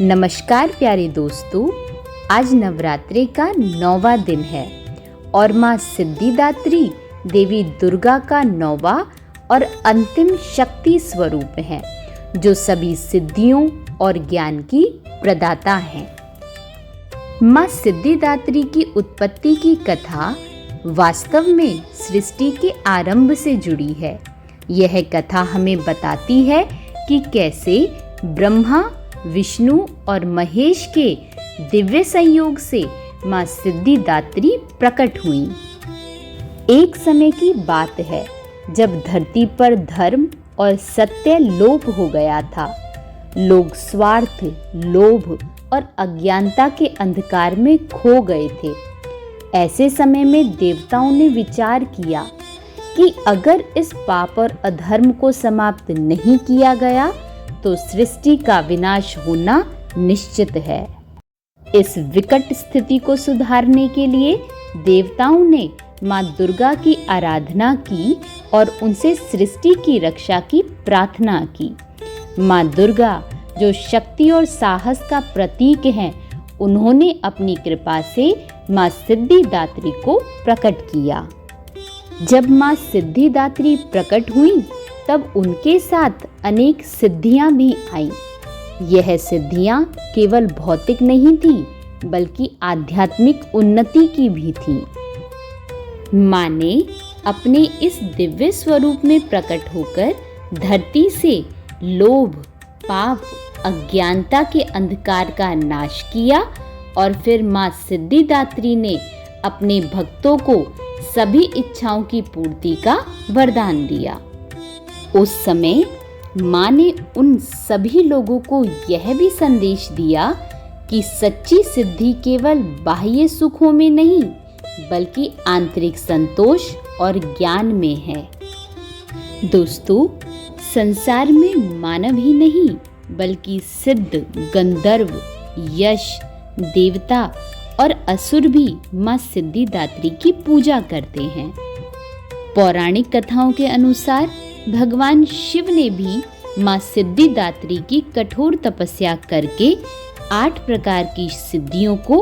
नमस्कार प्यारे दोस्तों, आज नवरात्रि का 9वां दिन है और माँ सिद्धिदात्री देवी दुर्गा का 9वां और अंतिम शक्ति स्वरूप है जो सभी सिद्धियों और ज्ञान की प्रदाता है। माँ सिद्धिदात्री की उत्पत्ति की कथा वास्तव में सृष्टि के आरंभ से जुड़ी है। यह कथा हमें बताती है कि कैसे ब्रह्मा, विष्णु और महेश के दिव्य संयोग से माँ सिद्धिदात्री प्रकट हुई। एक समय की बात है जब धरती पर धर्म और सत्य लोप हो गया था। लोग स्वार्थ, लोभ और अज्ञानता के अंधकार में खो गए थे। ऐसे समय में देवताओं ने विचार किया कि अगर इस पाप और अधर्म को समाप्त नहीं किया गया तो सृष्टि का विनाश होना निश्चित है। इस विकट स्थिति को सुधारने के लिए देवताओं ने माँ दुर्गा की आराधना की और उनसे सृष्टि की रक्षा की प्रार्थना की। माँ दुर्गा जो शक्ति और साहस का प्रतीक हैं, उन्होंने अपनी कृपा से माँ सिद्धिदात्री को प्रकट किया। जब माँ सिद्धिदात्री प्रकट हुई तब उनके साथ अनेक सिद्धियां भी आईं। यह सिद्धियां केवल भौतिक नहीं थी बल्कि आध्यात्मिक उन्नति की भी थी। माँ ने अपने इस दिव्य स्वरूप में प्रकट होकर धरती से लोभ, पाप, अज्ञानता के अंधकार का नाश किया और फिर माँ सिद्धिदात्री ने अपने भक्तों को सभी इच्छाओं की पूर्ति का वरदान दिया। उस समय माँ ने उन सभी लोगों को यह भी संदेश दिया कि सच्ची सिद्धि केवल बाह्य सुखों में नहीं बल्कि आंतरिक संतोष और ज्ञान में है। दोस्तों, संसार में मानव ही नहीं बल्कि सिद्ध, गंधर्व, यश, देवता और असुर भी माँ सिद्धिदात्री की पूजा करते हैं। पौराणिक कथाओं के अनुसार भगवान शिव ने भी माँ सिद्धिदात्री की कठोर तपस्या करके 8 प्रकार की सिद्धियों को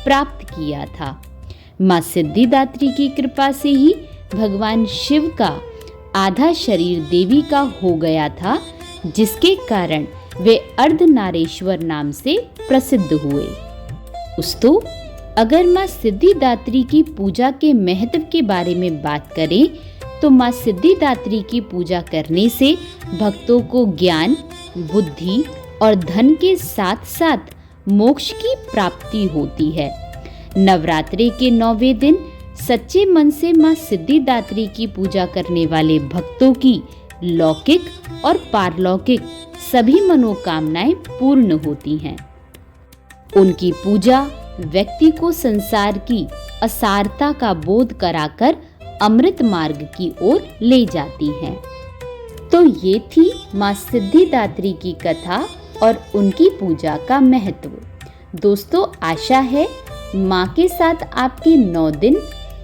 प्राप्त किया था। माँ सिद्धिदात्री की कृपा से ही भगवान शिव का आधा शरीर देवी का हो गया था, जिसके कारण वे अर्धनारीश्वर नाम से प्रसिद्ध हुए। दोस्तों, अगर माँ सिद्धिदात्री की पूजा के महत्व के बारे में बात करें तो माँ सिद्धिदात्री की पूजा करने से भक्तों को ज्ञान, बुद्धि और धन के साथ साथ मोक्ष की प्राप्ति होती है। नवरात्रि के 9वें दिन सच्चे मन से माँ सिद्धिदात्री की पूजा करने वाले भक्तों की लौकिक और पारलौकिक सभी मनोकामनाएं पूर्ण होती हैं। उनकी पूजा व्यक्ति को संसार की असारता का बोध कराकर अमृत मार्ग की ओर ले जाती हैं। तो ये थी माँ सिद्धिदात्री की कथा और उनकी पूजा का महत्व। दोस्तों, आशा है माँ के साथ आपके 9 दिन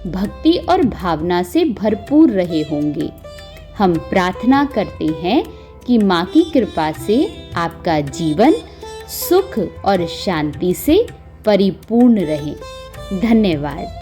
भक्ति और भावना से भरपूर रहे होंगे। हम प्रार्थना करते हैं कि माँ की कृपा से आपका जीवन सुख और शांति से परिपूर्ण रहे। धन्यवाद।